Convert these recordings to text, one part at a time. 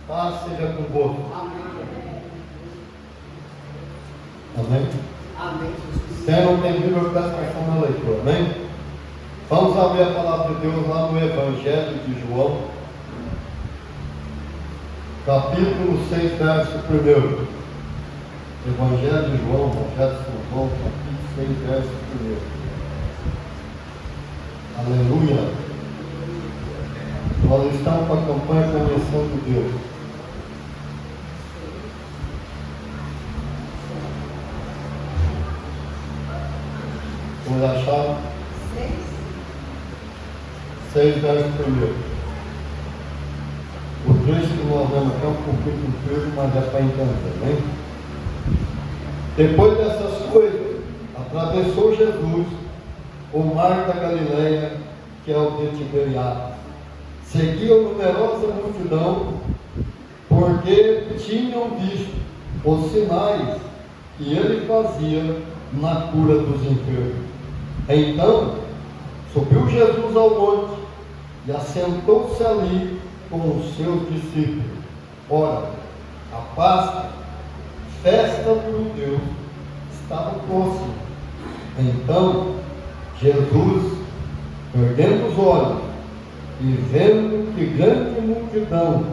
Paz seja convosco. Amém? Amém. Quem não tem Bíblia, presta atenção na leitura. Amém? Vamos abrir a palavra de Deus lá no Evangelho de João, capítulo 6, verso 1. Evangelho de João, Evangelho de São João, capítulo 6, verso 1. Aleluia. Nós estamos com a campanha Conhecendo Deus. Vamos achar? 6, verso 1. O trecho que nós vamos aqui é um pouquinho comprido, mas é para entender, né? Depois dessas coisas, atravessou Jesus o mar da Galileia, que é o de Tiberiades. Seguiam numerosa multidão, porque tinham visto os sinais que ele fazia na cura dos enfermos. Então, subiu Jesus ao monte e assentou-se ali com os seus discípulos. Ora, a Páscoa, festa dos judeus, estava próxima. Então, Jesus, erguendo os olhos e vendo que grande multidão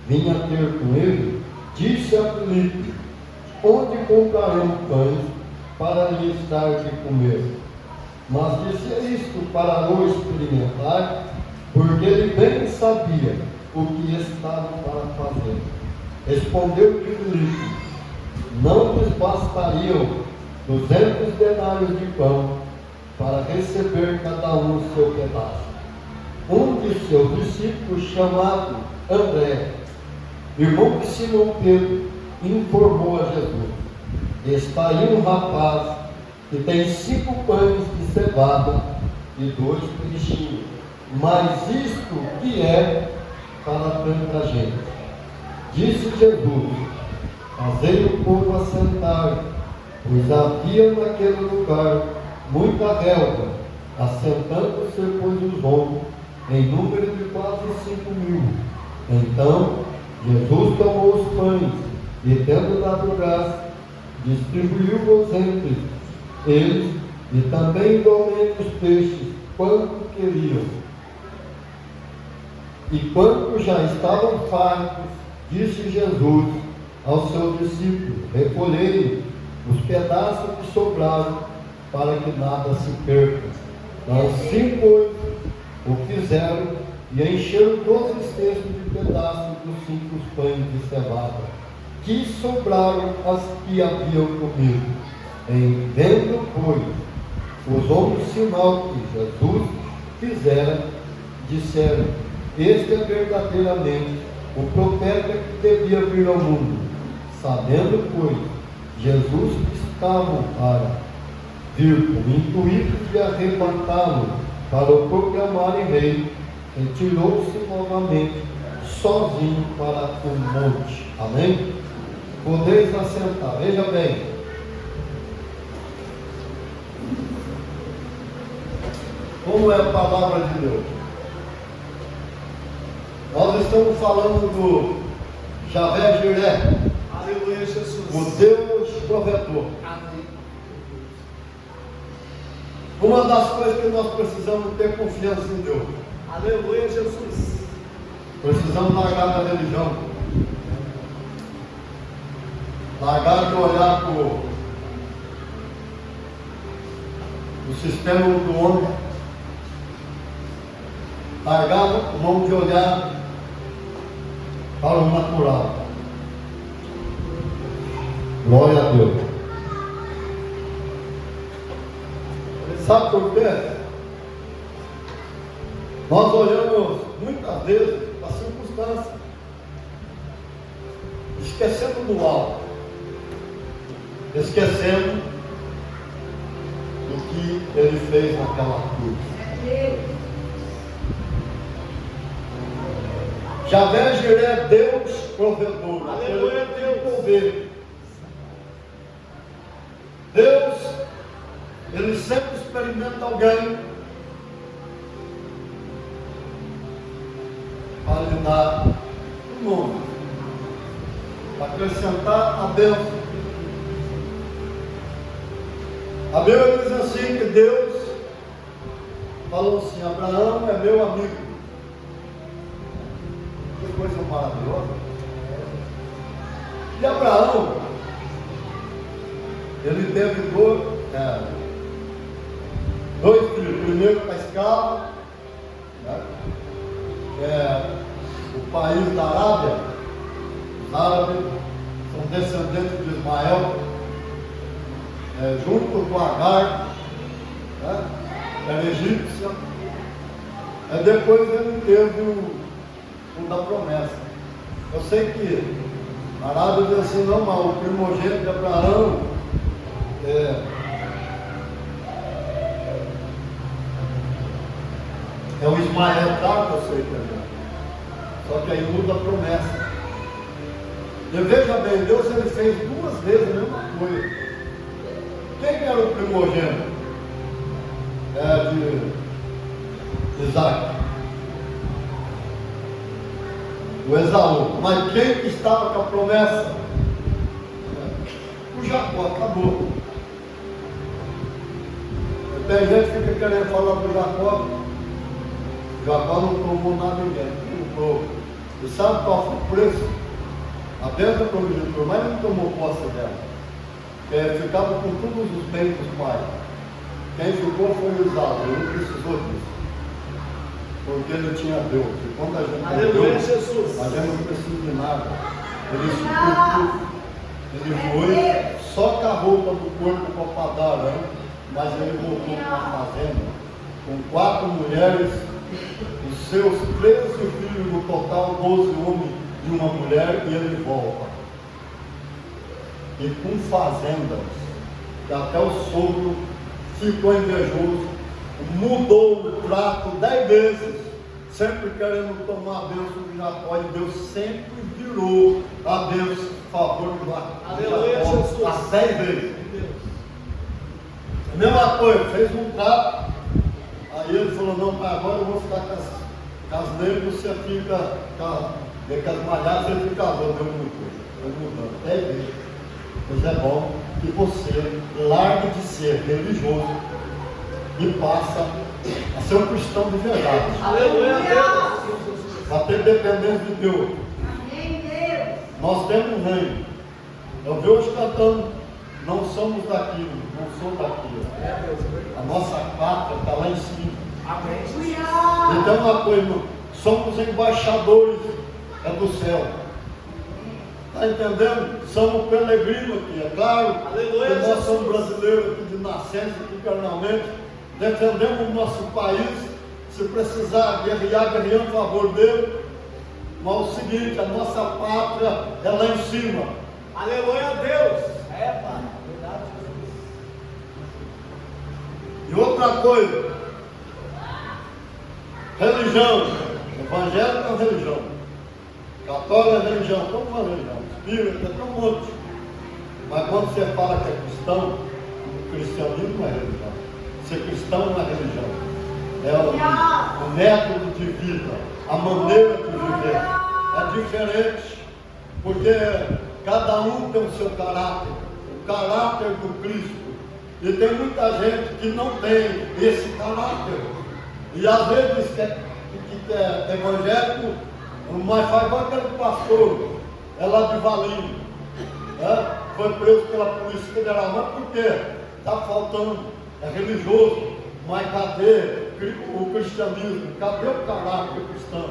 vinha ter com ele, disse a Filipe: onde compraremos pães para lhes dar de comer? Mas dizia isto para o experimentar, porque ele bem sabia o que estava para fazer. Respondeu-lhe Filipe: não lhes bastariam 200 denários de pão para receber cada um o seu pedaço. Um de seus discípulos, chamado André, irmão de Simão Pedro, informou a Jesus: está aí um rapaz que tem 5 pães de cevada e 2 peixinhos, mas isto que é para tanta gente? Disse Jesus: fazei o povo assentar, pois havia naquele lugar muita relva, assentando-se pois os homens, em número de quase 5.000. Então Jesus tomou os pães e, tendo dado graça, distribuiu-os entre eles, e também igualmente os peixes, quanto queriam. E quando já estavam fartos, disse Jesus aos seus discípulos: recolhei os pedaços que sobraram, para que nada se perca. Assim, pois, o fizeram, e encheram 12 cestos de pedaços dos 5 pães de cevada, que sobraram as que haviam comido. Em vendo, pois, os homens o sinal que Jesus fizera, disseram: este é verdadeiramente o profeta que devia vir ao mundo. Sabendo, pois, Jesus que estavam para vir com o intuito de arrebatá-lo para o proclamarem rei, retirou-se novamente sozinho para o monte. Amém? Podeis assentar. Veja bem, como é a palavra de Deus. Nós estamos falando do Javé Jiré, Aleluia, Jesus. o Deus provedor. Amém. Uma das coisas que nós precisamos ter confiança em Deus. Aleluia, Jesus. Precisamos largar da religião, largar de olhar para o sistema do homem, largar a mão de olhar para o natural. Glória a Deus. Sabe por quê? Nós olhamos muitas vezes a circunstância, esquecendo do alto, esquecendo do que ele fez naquela cruz. Javé Jiré é Deus provedor. Aleluia, Deus prover. Deus, ele sempre experimenta alguém para lhe dar o nome. acrescentar a bênção. A Bíblia diz assim que Deus falou assim: Abraão é meu amigo. Que coisa maravilhosa. E Abraão, ele teve dois filhos. Primeiro para escravo, né? Que é o país da Arábia. Os árabes são descendentes de Ismael, junto com Agar, né? Era egípcia. Depois ele teve o da promessa. Eu sei que a Arábia diz assim: não, mas o primogênito de Abraão é o Ismael, tá? Que eu sei que é. Só que aí muda a promessa. E veja bem, Deus ele fez duas vezes a mesma coisa. Quem era o primogênito? De Isaac. O Esaú. Mas quem que estava com a promessa? O Jacó. Acabou. Tem gente que fica querendo falar do Jacó. Jacó não tomou nada ninguém. Não. E sabe qual foi o preço? A bênção prometido, mas não tomou posse dela. Ficava com todos os bens dos pais. Quem ficou foi o Esaú. Ele não precisou disso. Porque ele tinha Deus. E quando a gente tem Deus, a gente não precisa de nada. Ele suportou. Ele foi só com a roupa do corpo para pagar, né? Mas ele voltou para uma fazenda com 4 mulheres, os seus 13 filhos, no total 12 homens e uma mulher, e ele volta. E com fazendas, que até o sogro ficou invejoso, mudou o trato 10 vezes, sempre querendo tomar a bênção de Jacó, e Deus sempre virou a bênção a favor de Jacó as 10 vezes. A mesma coisa, fez um trato, aí ele falou: não, pai, agora eu vou ficar com as negras, você fica com as malhadas, você fica casado, deu mudando 10 vezes. Pois é bom que você largue de ser religioso e passa a ser um cristão de verdade. Aleluia, Deus. Para ter dependência de Deus. Amém, Deus. Nós temos um reino. Eu vi hoje cantando: não somos daqui, não sou daqui. A nossa pátria está lá em cima. Amém. Então uma coisa, somos embaixadores do céu. Está entendendo? Somos peregrinos aqui. É claro Aleluia, que nós somos Jesus. brasileiros aqui de nascença, aqui carnalmente. Defendemos o nosso país. Se precisar guerrear a favor dele. Mas o seguinte: a nossa pátria é lá em cima. Aleluia, Deus. Pai. Verdade, Jesus. E outra coisa, religião. Evangélico é uma religião. Católico é religião. Como uma religião? Espírita, tem um monte. Mas quando você fala que é cristão, o cristianismo não é religião. Ser cristão não é religião. É o método de vida, a maneira de viver. É diferente, porque cada um tem o seu caráter, o caráter do Cristo. E tem muita gente que não tem esse caráter. E às vezes que é evangélico, mas faz igual aquele pastor, é lá de Valinho, né? Foi preso pela Polícia Federal. Mas por quê? Está faltando, é religioso, mas cadê o cristianismo? Cadê o caráter cristão?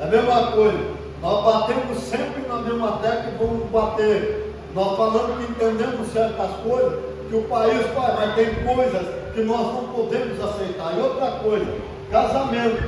É a mesma coisa, nós batemos sempre na mesma tecla e vamos bater. Nós falamos que entendemos certas coisas, que o país faz, mas tem coisas que nós não podemos aceitar. E outra coisa, casamento,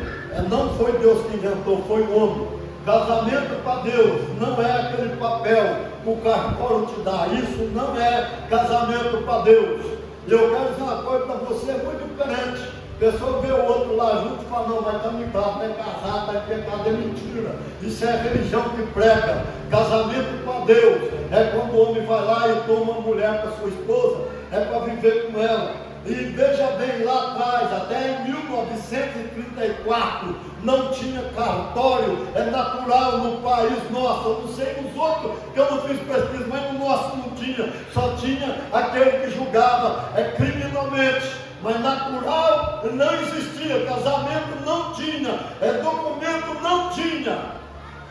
não foi Deus que inventou, foi o homem. Casamento para Deus não é aquele papel que o cartório te dá. Isso não é casamento para Deus. E eu quero dizer uma coisa para você, é muito diferente. A pessoa vê o outro lá junto e fala: não, mas está ligado, é casado, é pecado, é mentira. Isso é a religião que prega. Casamento para Deus é quando o homem vai lá e toma uma mulher para sua esposa, é para viver com ela. E veja bem, lá atrás, até em 1934, não tinha cartório, é natural no país nosso, eu não sei nos outros, que eu não fiz pesquisa, mas no nosso não tinha, só tinha aquele que julgava criminalmente, mas natural não existia, casamento não tinha, documento não tinha,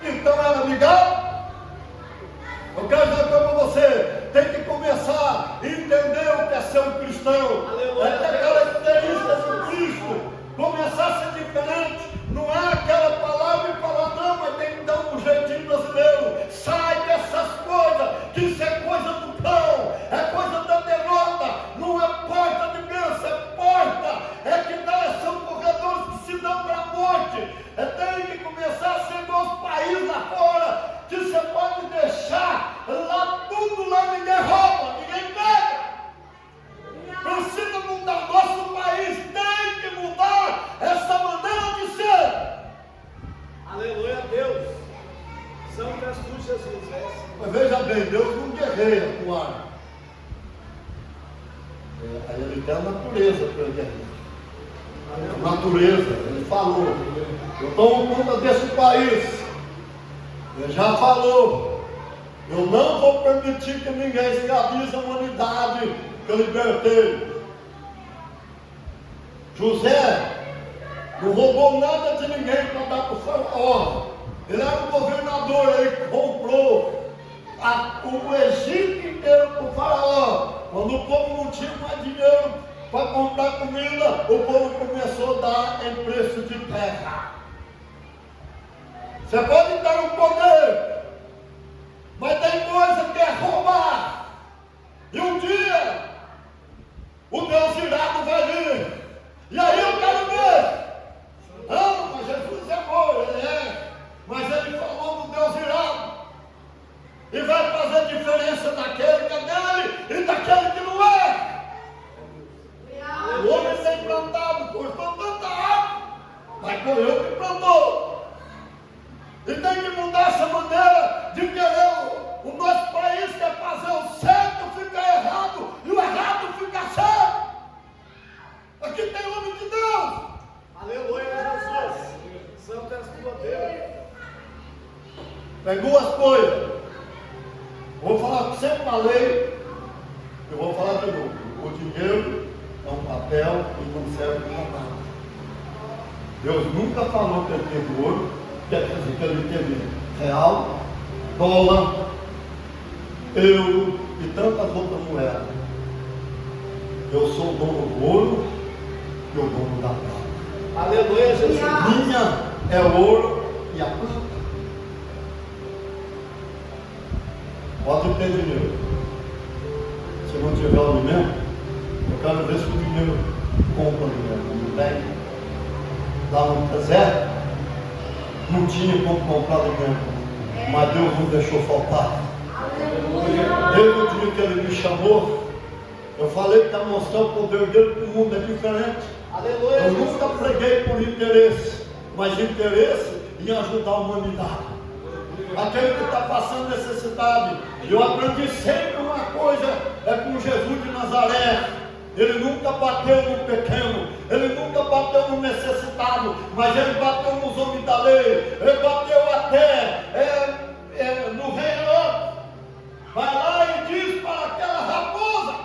então era amigável. Eu quero dizer para você, tem que começar a entender o que é ser um cristão. Aleluia. É ter características do Cristo. Começar a ser diferente. Não é aquela palavra e falar, não, mas tem que dar um jeitinho brasileiro. Sai dessas coisas, que isso é coisa do cão, é coisa da derrota. Não é porta de bênção, é porta. É que são corredores que se dão para a morte. Tem que começar a ser igual os países lá fora, que você pode deixar lá tudo, lá ninguém rouba, ninguém pega. Precisa mudar, nosso país tem que mudar essa maneira de ser. Aleluia a Deus. Santo és tu, Jesus. Mas veja bem, Deus não guerreia com arma. Aí ele tem a natureza para guerrear. A natureza, ele falou. Eu tomo conta desse país. Ele já falou. Eu não vou permitir que ninguém escravize a humanidade que eu libertei. José não roubou nada de ninguém para dar para o faraó. Ele era o governador, ele comprou o Egito inteiro para o faraó. Quando o povo não tinha mais dinheiro para comprar comida, o povo começou a dar em preço de terra. Você pode dar um poder, mas tem coisa que é roubar. E um dia o Deus irado vai vir. E aí eu quero ver. Não, mas Jesus é amor, ele é. Mas ele falou do Deus irado. E vai fazer diferença daquele que é dele e daquele que não é. O homem tem plantado, cortou tanta árvore, mas foi eu que plantou. E tem que mudar essa maneira de querer. O nosso país quer fazer o certo ficar errado e o errado ficar certo. Aqui tem homem de Deus. Aleluia, Jesus. Santo és tu, Deus. Tem duas coisas. Vou falar que sempre falei, eu vou falar de novo. O dinheiro é um papel e não serve para nada. Deus nunca falou que ele teve ouro, quer dizer que ele teve real, dólar, euro e tantas outras moedas. Eu sou o dono do ouro e o dono da prata. Aleluia, Jesus. Minha é o ouro e a prata. Pode ter dinheiro. Se não tiver o alimento, eu quero ver se o dinheiro compra o alimento. Não tem. Lá no deserto, não tinha como comprar alimento. Mas Deus não deixou faltar. Desde o dia que ele me chamou, eu falei que para mostrar o poder dele para o mundo é diferente. Aleluia. Eu nunca preguei por interesse, mas interesse em ajudar a humanidade. Aquele que está passando necessidade. Eu aprendi sempre uma coisa, com Jesus de Nazaré. Ele nunca bateu no pequeno, ele nunca bateu no necessitado, mas ele bateu nos homens da lei, ele bateu até no rei Herodes. Vai lá e diz para aquela raposa.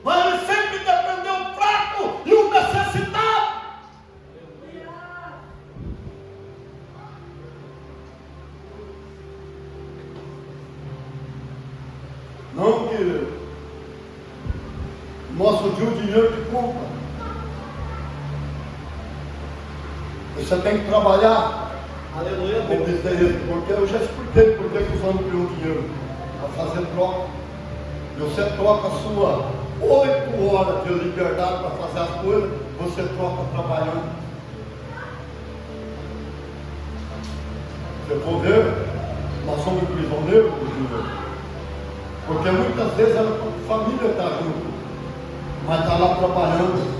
Mas ele sempre defendeu o fraco e o necessitado. Não que nosso dia o dinheiro que compra. Você tem que trabalhar. Aleluia, Vou Deus. dizer isso, porque eu já expliquei por que os homens criam dinheiro. Para fazer troca. E você troca a sua 8 horas de liberdade para fazer as coisas, você troca trabalhando. Se for ver, nós somos prisioneiros do dinheiro. Porque muitas vezes a família está junto, mas está lá trabalhando.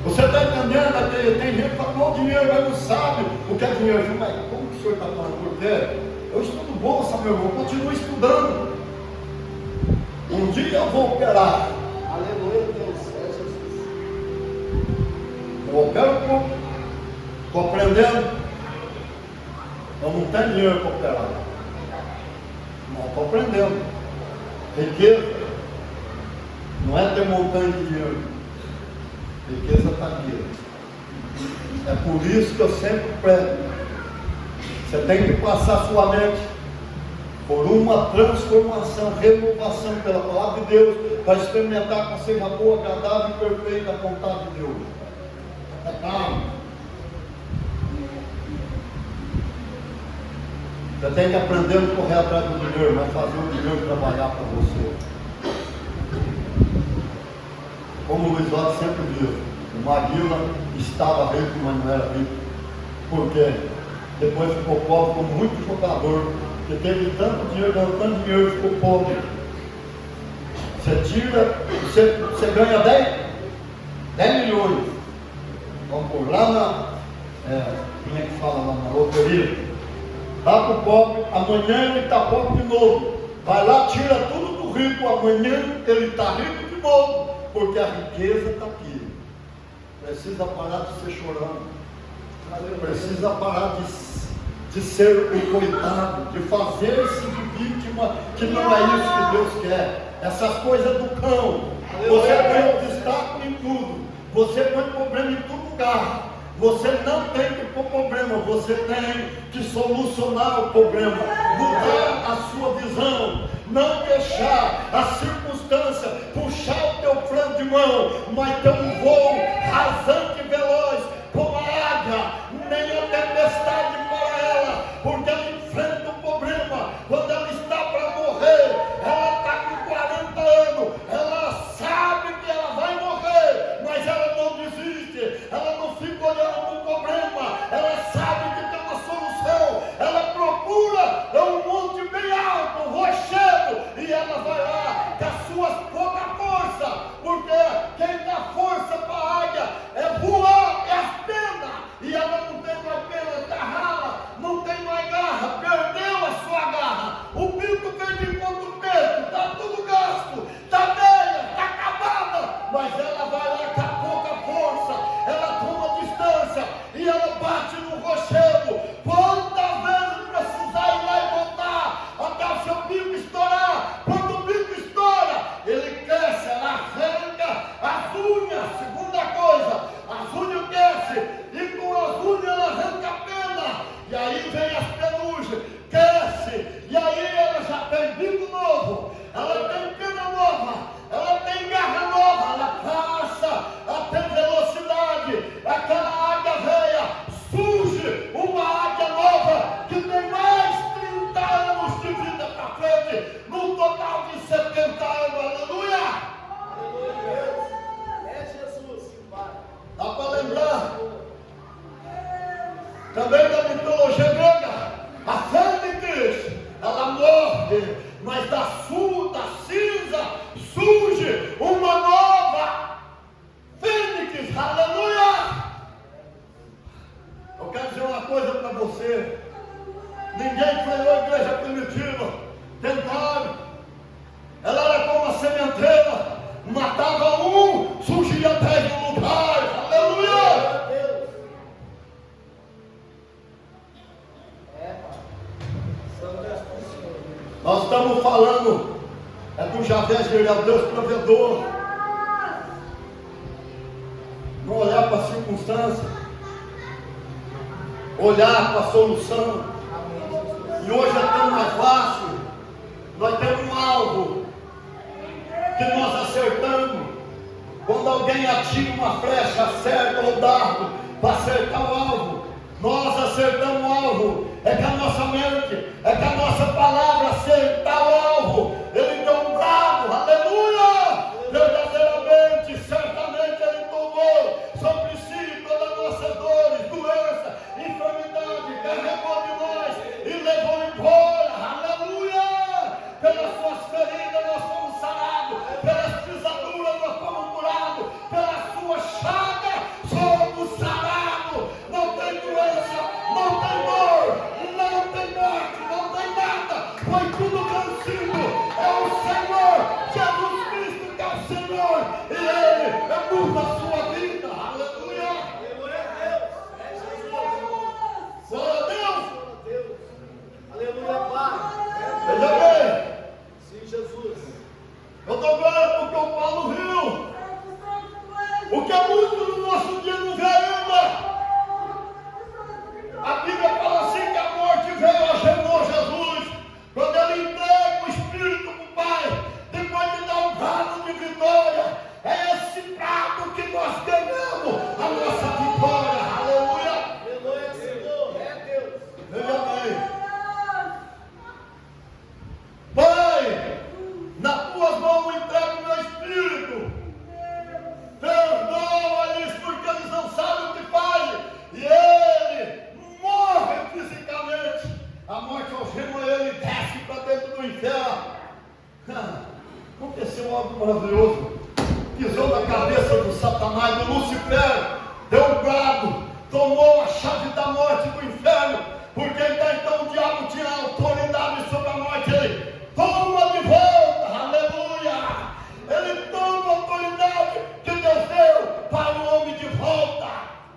Você está entendendo que tem gente que fala, o dinheiro, mas não sabe o que é dinheiro. Mas como que o senhor está falando? Porque eu estudo bolsa, meu irmão, continuo estudando. Um dia dia eu vou operar. Aleluia, Deus. É Jesus. Eu opero, estou aprendendo. Eu não tenho dinheiro para operar. Não, estou aprendendo. Riqueza não é ter montanha de dinheiro. Riqueza está aqui. É por isso que eu sempre prego. Você tem que passar sua mente por uma transformação, renovação pela palavra de Deus, para experimentar qual seja a boa, agradável e perfeita vontade de Deus. É caro. Você tem que aprender a correr atrás do dinheiro, mas fazer o dinheiro trabalhar para você. Como o Luiz Otto sempre diz, o Maguila estava rico, mas não era rico. Por quê? Depois ficou pobre, como muito jogador, que teve tanto dinheiro, ganhou tanto dinheiro e ficou pobre. Você ganha 10 milhões. Vamos por lá quem é que fala lá na loteria? Dá para o pobre, amanhã ele está pobre de novo. Vai lá, tira tudo do rico, amanhã ele está rico de novo, porque a riqueza está aqui. Precisa parar de ser chorando. Precisa parar de ser o coitado, de fazer-se de vítima, que não é isso que Deus quer. Essas coisas do cão. Você põe obstáculo em tudo. Você põe problema em todo lugar. Você não tem que pôr problema, você tem que solucionar o problema, mudar a sua visão, não deixar a circunstância puxar o teu freio de mão, mas ter um voo rasante e veloz, como a águia, nem a tempestade para ela, porque ela enfrenta o problema. Quando ela está para morrer, ela está com 40 anos, ela sabe que ela vai morrer, mas ela não desiste, ela não fica olhando para o problema, ela sabe que tem uma solução, ela procura um monte bem alto, um rochedo, e ela vai lá com as suas pouca força, porque quem dá força para a águia é voar, é as penas, e ela não tem mais pena, está rala, não tem mais garra, perdeu a sua garra, o bico fez de ponto o peito, está tudo gasto, está velha, está acabada, mas ela vai lá com a pouca força, ela toma distância e ela bate no rochedo. Quantas vezes precisar ir lá e voltar até o seu bico estourar? Quando o bico estoura, ele cresce, ela arranca as unhas. Segunda coisa, as unhas crescem e com as unhas ela arranca a pena, e aí vem as penugem, cresce, e aí ela já tem bico novo, ela tem pena nova, ela tem garra nova, ela passa a ter velocidade. Aquela águia velha, surge uma águia nova que tem mais 30 anos de vida para frente, num total de 70 anos. Aleluia! Aleluia, Deus. É Jesus. Dá para lembrar também da mitologia grega, a fênix, ela morre, mas da cinza surge uma nova fênix. Aleluia! Eu quero dizer uma coisa para você: ninguém freou a igreja primitiva. Tentaram, ela era como a sementeira, matava um, surgia 10 no lugar. Aleluia! Deus. É, Pai. Santo és tu, Senhor. Nós estamos falando do Javé, é o Deus provedor. Não olhar para a circunstância, olhar para a solução. E hoje é tão mais fácil. Nós temos um alvo que nós acertamos. Quando alguém atira uma flecha, acerta o dardo para acertar o alvo, nós acertamos o alvo. É que a nossa mente, é que a nossa palavra acertar o alvo. Ele deu um brado, aleluia! Verdadeiramente, certamente Ele tomou sobre si todas as nossas dores, doença, enfermidade, carregou de nós e levou embora, aleluia! Pelas suas feridas nós fomos sarados, pelas pisaduras nós fomos curados, pela sua chaga somos sarados. Não tem doença, não tem dor, não tem morte, não tem nada, foi tudo vencido. É o Senhor Jesus Jesus na sua vida. Aleluia. Aleluia a Deus. É Jesus. Glória a Deus. Glória a Deus. Aleluia, Pai. Veja bem. Sim, Jesus. Eu estou vendo porque o Paulo viu. O que é muito no nosso dia não vê ainda. A Bíblia fala assim que a morte veio, algemou Jesus. Quando ele entrega o Espírito para o Pai, depois de dar um brado de vitória, é esse brado que nós ganhamos a nossa vitória. Aleluia. Aleluia, Senhor. É Deus. Veja bem. Pai, nas tuas mãos entrego o meu Espírito. Perdoa-lhes porque eles não sabem o que fazem. E ele morre fisicamente. A morte algema ele e desce para dentro do inferno. Aconteceu algo maravilhoso. Pisou na cabeça do Satanás, do Lucifer. Deu um brado. Tomou a chave da morte do inferno. Porque então o diabo tinha autoridade sobre a morte. Ele toma de volta. Aleluia. Ele toma a autoridade que Deus deu para o homem de volta.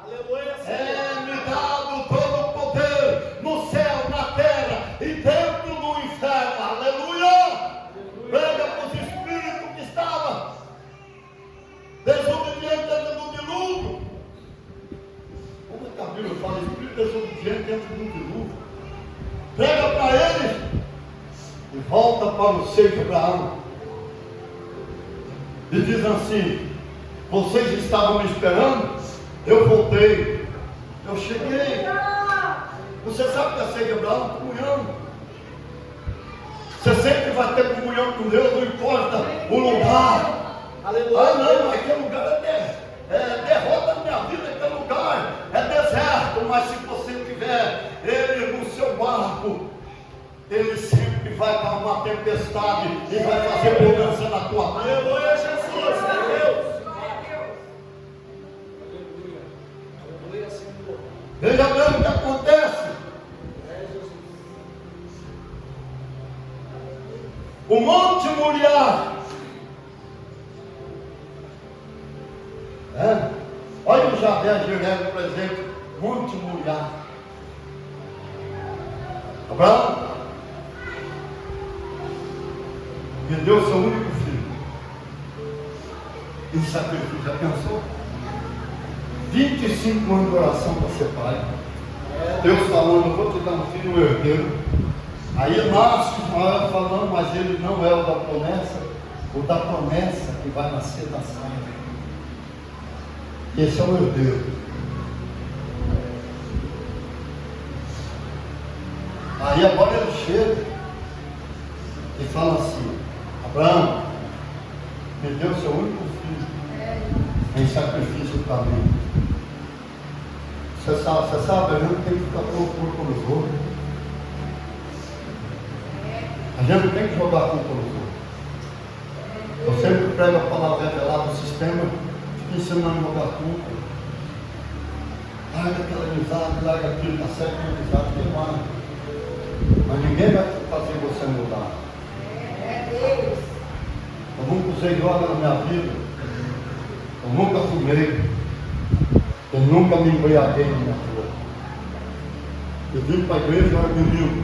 Aleluia, Senhor. É-me dado todo o poder no céu, na terra e dentro do inferno. Aleluia. Pega para os espíritos que estavam desobedientes dentro do dilúvio. Como é que a Bíblia fala? Espírito desobediente dentro do dilúvio. Pega para eles e volta para o seio de Abraão. E diz assim: vocês estavam me esperando, eu voltei, eu cheguei. Você sabe que a ceia de Abraão é comunhão. Você sempre vai ter comunhão com Deus, não importa o lugar. Aleluia. Ah não, aquele lugar é derrota na minha vida, aquele lugar é deserto, mas se você tiver ele no seu barco, ele sempre vai dar uma tempestade e vai fazer mudança na tua vida. Aleluia, Jesus. É Deus. Aleluia, Senhor. Veja bem o que acontece. É Jesus. O Monte Moriá. Olha o Javé Giré, por exemplo. Monte Moriá. Abraão me deu seu único filho em sacrifício. Já pensou? 25 anos de oração para ser pai. Deus falando: eu vou te dar um filho herdeiro. Aí nasce Ismael falando: mas ele não é o da promessa que vai nascer da sangue. Esse é o herdeiro. Aí agora ele chega e fala assim: Abraão, me deu seu único filho em sacrifício para mim. Você sabe, a gente tem que ficar culpa nos outros. A gente não tem que jogar culpa nos outros. Eu sempre prego a palavra revelada do sistema, fico ensinando a jogar culpa. Larga aquela amizade, larga aquilo, tá certo com a amizade, que mais. Mas ninguém vai fazer você mudar. Eu nunca usei droga na minha vida. Eu nunca fumei. Eu nunca me embriaguei na minha vida. Eu vim para a igreja e era menino.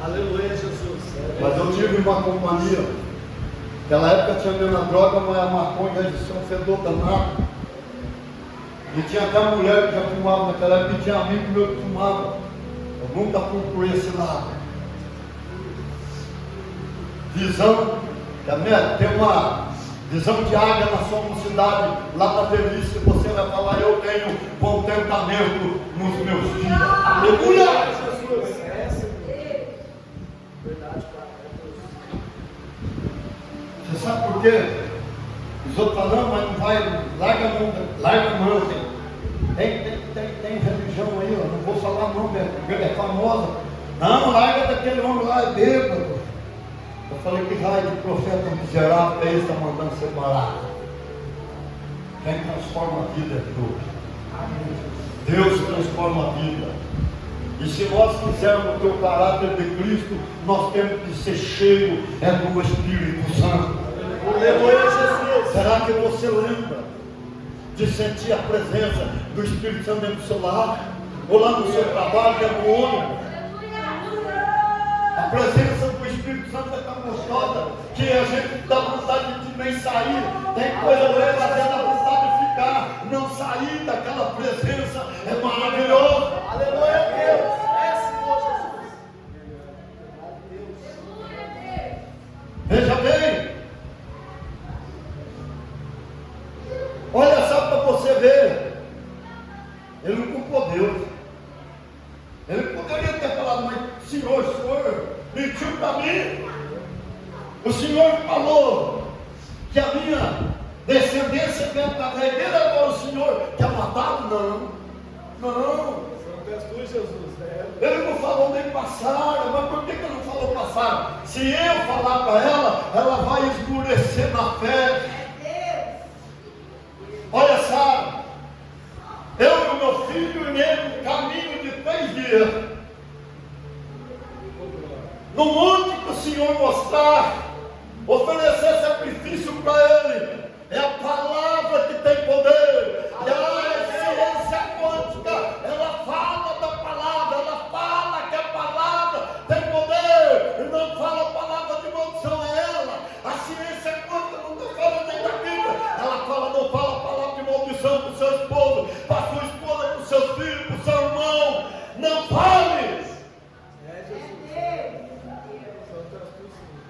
Aleluia, Jesus. Mas eu tive uma companhia. Naquela época tinha menos droga, mas a maconha já um fedor danado. E tinha até mulher que já fumava naquela época e tinha amigo meu que fumava. Eu nunca fui por esse lado. Visão, tem uma visão de águia na sua mocidade, lá na velhice você vai falar: eu tenho contentamento nos meus dias. Aleluia! Jesus. É, Senhor. Verdade, Pai. Você sabe por quê? Os outros falam: não, mas não vai, larga a mão. Tem religião aí, ó, não vou falar não, porque é famosa. Não, larga daquele homem lá, é bêbado. Eu falei: que raio de profeta miserável é esse que está mandando separar? Quem transforma a vida é Deus. Deus transforma a vida. E se nós quisermos ter o caráter de Cristo, nós temos que ser cheios do Espírito Santo. Aleluia, Jesus. Será que você lembra de sentir a presença do Espírito Santo dentro do seu lar, ou lá no seu trabalho, dentro do ônibus. A presença do Espírito Santo é tão gostosa que a gente dá vontade de nem sair. Tem coisa para fazer, dá vontade de ficar. Não sair daquela presença é maravilhoso. Aleluia a Deus. É, Senhor Jesus. Veja bem. Olha só para você ver. Ele não culpou Deus. Ele poderia ter falado, mas o senhor mentiu para mim. O Senhor falou que a minha descendência vem através dele, agora o Senhor quer matá-lo? Não. Santo és tu, Jesus. Ele não falou nem passar, mas por que ele não falou passar? Se eu falar para ela vai esmurecer na fé. Olha só, eu e o meu filho iremos um caminho de 3 dias. No monte que o Senhor mostrar, oferecer sacrifício para Ele. É a palavra que tem poder. E a ciência quântica, ela fala da palavra, ela fala que a palavra tem poder. E não fala a palavra de maldição a ela. A ciência quântica não fala nem da Bíblia. Ela fala, não fala a palavra de maldição para o seu esposo, para a sua esposa, para os seus filhos, para o seu irmão. Não fale.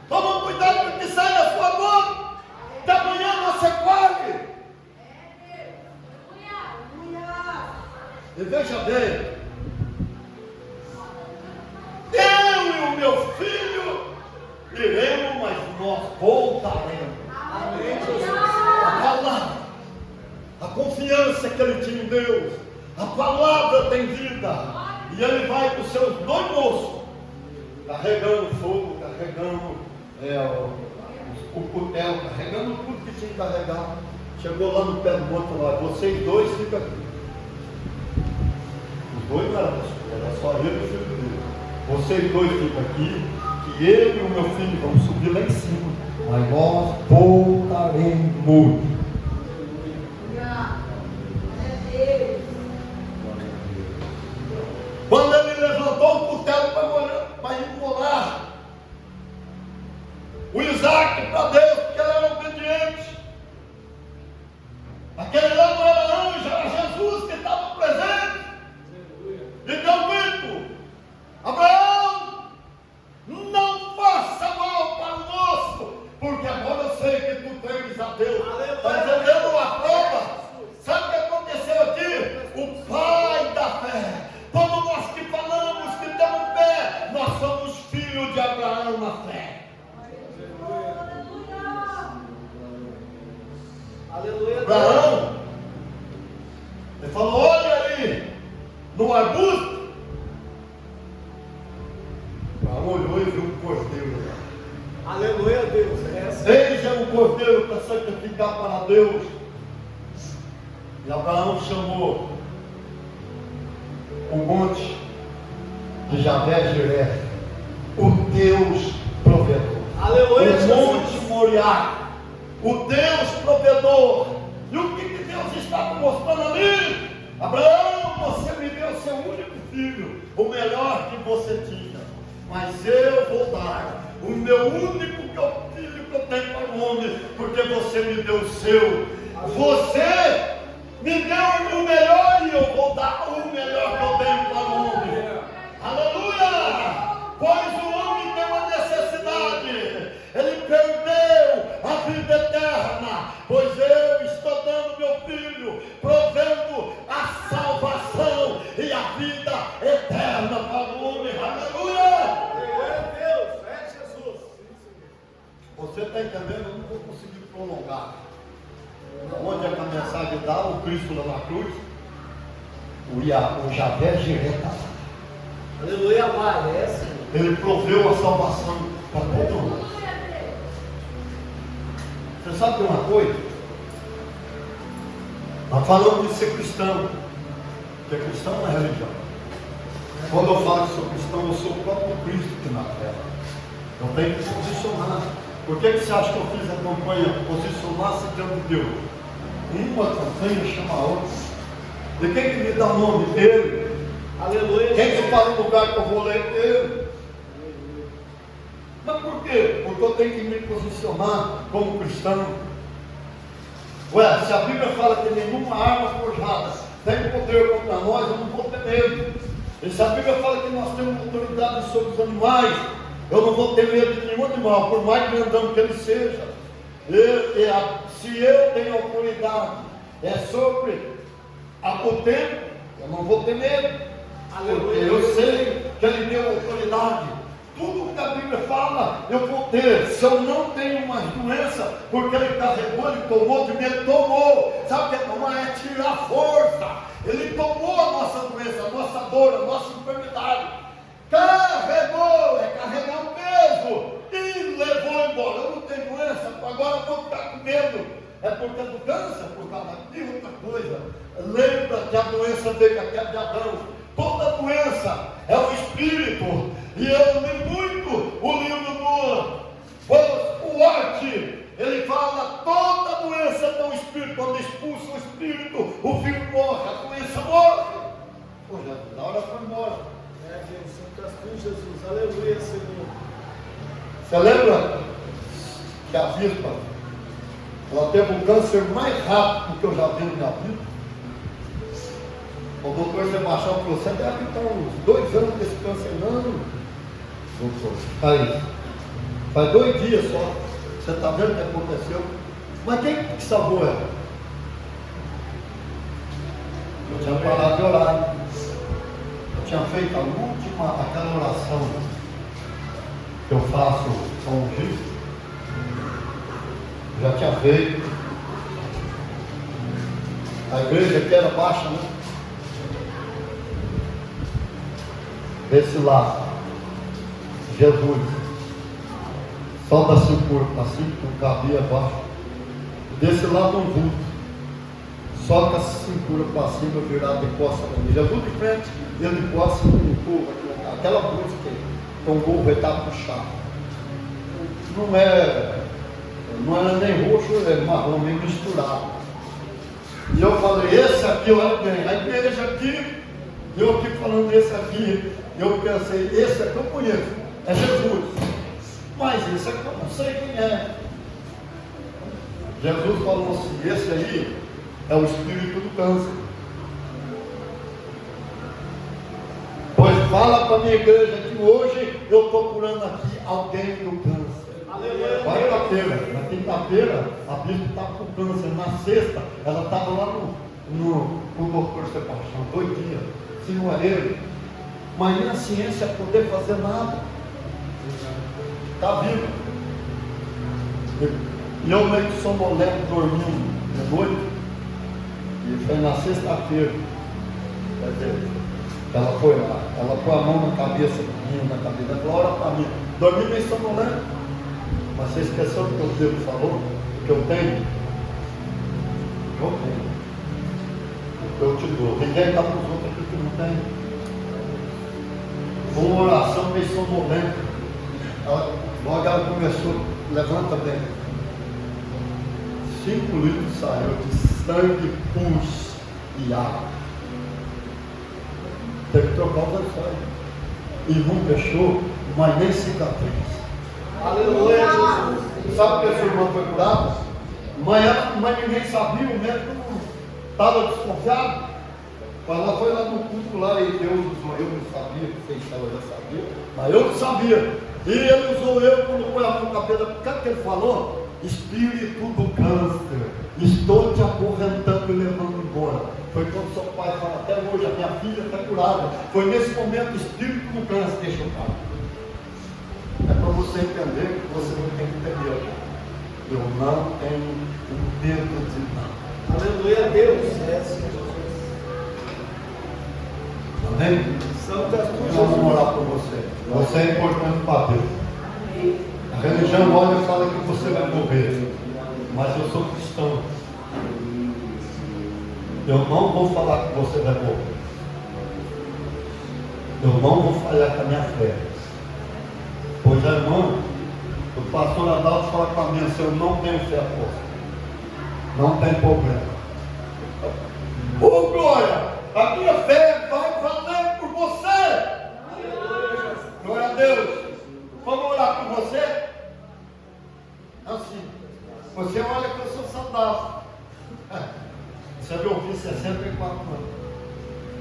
Toma cuidado com o que sai da sua boca. Da manhã você colhe. E veja bem, eu e o meu filho iremos, mas nós voltaremos. Amém, Jesus. A palavra, a confiança que ele tinha em Deus, a palavra tem vida. E ele vai com seus 2 moços, carregando fogo, carregando o cutel, carregando tudo que tinha que carregar. Chegou lá no pé do monte e falou, vocês 2 ficam aqui. Os 2 não eram pastor, era só ele e o filho dele. Vocês 2 ficam aqui, que eu e o meu filho vamos subir lá em cima, mas nós voltaremos. Quando ele levantou o cutelo para imolar o Isaac para Deus, porque ele era obediente. Aquele lá não era anjo, era Jesus que estava presente. E deu um grito: Abraão, não faça mal para o moço, porque agora eu sei que tu temes a Deus. Está entendendo a prova? Sabe o que aconteceu aqui? O pai da fé. Todos nós que falamos que temos fé, nós somos filhos de Abraão na fé. Aleluia. Abraão, ele falou, olha aí, no arbusto. Abraão olhou e viu um cordeiro lá. Aleluia, Deus. Veja um cordeiro para sacrificar para Deus. E Abraão chamou o monte de Javé Jiré, o Deus provedor. Aleluia, O monte Moriá, o Deus provedor. E o que Deus estava mostrando ali? Abraão, você me deu seu único filho, o melhor que você tinha, mas eu vou dar o meu único filho que eu tenho para o homem, porque você me deu o seu. Você me deu o melhor e eu vou dar o melhor que eu tenho para o homem. Aleluia! Pois o homem tem uma necessidade, ele perdeu a vida eterna, pois eu estou dando meu filho, provendo a salvação e a vida eterna para o homem. Aleluia! Aleluia, Deus. É Jesus. Você está entendendo? Eu não vou conseguir prolongar. Onde é que a mensagem dá? O Cristo lá na cruz, o Javé Jiré está lá. Aleluia, Pai. É, Senhor. Ele proveu a salvação para todo mundo. Você sabe uma coisa? Nós falamos de ser cristão, porque cristão não é religião. Quando eu falo que sou cristão, eu sou o próprio Cristo aqui na terra. Eu tenho que se posicionar. Por que você acha que eu fiz a campanha posicionar-se diante de Deus? uma campanha chama a outra. De quem que me dá o nome? Ele. Aleluia. Quem que fala o lugar que eu vou ler? Ele. Mas por quê? Porque eu tenho que me posicionar como cristão. Ué, se a Bíblia fala que nenhuma arma forjada tem poder contra nós, eu não vou ter medo. E se a Bíblia fala que nós temos autoridade sobre os animais, eu não vou ter medo de nenhum animal, por mais grandão que ele seja. Se eu tenho autoridade sobre o tempo, eu não vou ter medo. Porque eu sei que ele deu autoridade. Tudo que a Bíblia fala, eu vou ter. Se eu não tenho mais doença, porque ele carregou, ele tomou de mim, ele tomou. Sabe o que é tomar? É tirar força. Ele tomou a nossa doença, a nossa dor, a nossa enfermidade. Carregou, é carregar um peso. E levou embora. Eu não tenho doença, agora eu vou ficar com medo. É por causa do câncer, por causa de outra coisa. Lembra que a doença veio com a queda de Adão. Toda doença é o espírito. E eu li muito o livro do Watt. Ele fala: toda doença é do espírito. Quando expulsa o espírito, o filho morre, a doença morre. Pô, Jesus, na hora foi embora. Santas cruz, Jesus. Aleluia, Senhor. Você lembra que a Vispa, ela teve o câncer mais rápido que eu já vi na minha vida? O doutor Sebastião falou: você deve estar uns 2 anos desse câncer. Não, doutor, faz 2 dias só. Você está vendo o que aconteceu? Mas quem que salvou ela? Eu tinha parado de orar. Eu tinha feito a última, aquela oração que eu faço com o Giz. Já tinha feito. A igreja aqui era baixa, né? Desse lado, Jesus, só da cintura para cima, não cabia abaixo. Desse lado um vulto, só com a cintura para cima, virado de costas para mim. Jesus de frente, ele de costas, um pouco, aquela blusa que com o gorro vai estar puxado. Não era nem roxo, era marrom, meio misturado. E eu falei: esse aqui, olha bem, a igreja aqui, eu aqui falando esse aqui. Eu pensei: esse aqui eu conheço, é Jesus. Mas esse aqui eu não sei quem é. Jesus falou assim: esse aí é o espírito do câncer. Pois fala para a minha igreja que hoje eu estou curando aqui alguém do câncer. Quarta-feira, na quinta-feira, a Bíblia estava com câncer. Na sexta, ela estava lá no doutor Sebastião, 2 dias. Se não é ele. Mas nem a ciência poder fazer nada. Está vivo. E eu meio que sonolento, dormindo de noite. E foi na sexta-feira. Quer dizer, ela foi lá, ela pôs a mão na cabeça, na cabeça, ela falou: ora para mim. Dormi meio sonolento. Mas você esqueceu do que o Deus falou? O que eu tenho? Eu tenho. Eu te dou. Ninguém está para os outros aqui que não tem. Uma oração meio sonolenta. Logo ela começou: levanta bem. 5 litros saiu de sangue, pus e água. Teve que trocar o sangue. E não deixou, mas nem cicatriz. Aleluia, Jesus. Sabe que essa irmã foi curada? Mas ninguém sabia, o médico estava desconfiado. Ela foi lá no culto lá e Deus usou eu, não sabia, vocês já sabiam, mas eu não sabia. E ele usou eu quando foi a mão na cabeça. O que ele falou? Espírito do câncer, estou te acorrentando e levando embora. Foi quando seu pai fala: até hoje a minha filha está curada. Foi nesse momento: espírito do câncer, deixa eu falar. É para você entender que você não tem que ter medo. Eu não tenho medo de nada. Aleluia, Deus. É, Senhor. Amém? Santas cruz, Vamos Jesus. orar por você. Você é importante para Deus. A religião olha e fala que você vai morrer. Mas eu sou cristão. Eu não vou falar que você vai morrer. Eu não vou falhar com a minha fé. Pois a irmã, o pastor Adalto fala para mim assim: eu não tenho fé apóstolo. Não tem problema. Oh, glória! A minha fé vai valer por você. Glória a Deus. Vamos orar por você? Assim. Você olha que eu sou saudável. Você me ouviu 64 anos.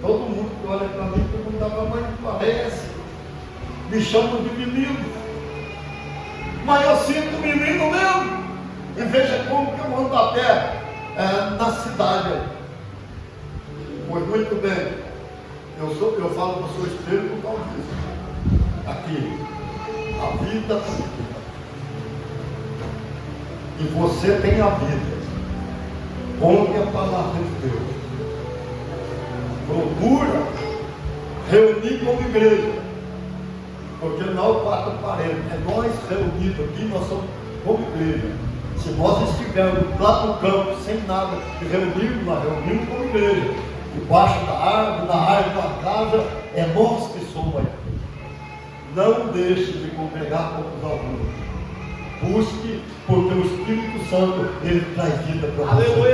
Todo mundo que olha para mim, todo mundo dá para mãe, parece. Me chamam de menino. Mas eu sinto menino mesmo. E veja como que eu ando a pé na cidade. Pois muito bem. Eu falo que eu sou espelho por causa disso. Aqui. A vida. E você tem a vida. Come a palavra de Deus. Procura reunir como igreja. Porque não é quatro paredes. É nós reunidos aqui, nós somos como igreja. Se nós estivermos lá no campo, sem nada, e reunirmos, nós reunimos como igreja. Debaixo da árvore, na árvore da casa, é nós que somos aí. Não deixe de congregar como os alunos. Busque, porque o Espírito Santo, ele traz vida para você.